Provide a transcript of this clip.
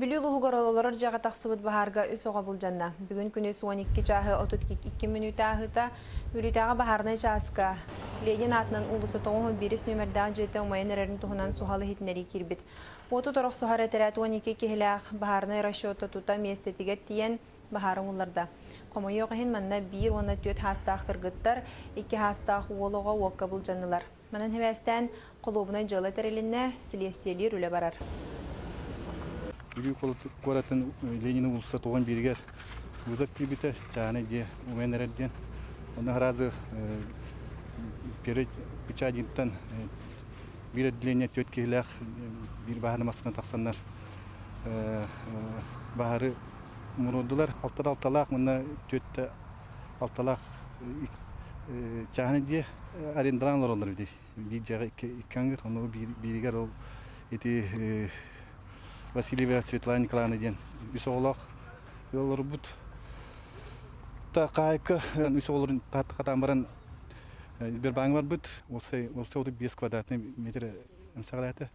Білі луғығаралар жаға тақсыбыт бағарға үс оға бұл жанна. Бүгін күнес 12 чағы 32 минут ағыта үлітаға бағарнай жасқа. Ленин атынан улысы 9 нөмірден жеті ұмайын әрін тұғынан суғалы хетінері кербіт. Оты тұрық сұхар әтірәт 12 кехіләқ бағарнай расчеты тұта местетігер тиен бағарын оларда. Қомайы оғын манна 1-14 хастақ кіргіттар, 2 хастақ олыға оққа бұл жаннылар. Манан хевәстен қолуыбына жылы тәреліне сілестелер үлі барар. Бүгін қоратын Ленин улысы 9-1-гер ұзақ кебеті жағаны де ұмайын әрден. Оны ғразы перед печадинтан bir отделение тёткилях bir bahane masasına taksanlar baharı muruddular altalak mına tötte altalak çahane diye arendalanlar olur bir bir jaga ikangır onu biriger ol eti Vasiliy ve Svetlana Nikolaevna diyen üsoğlak yolları but ta kayıkı üsoğların tatlı katambaran bir bang var but, olsa 5 kvadratный метр emsaglata.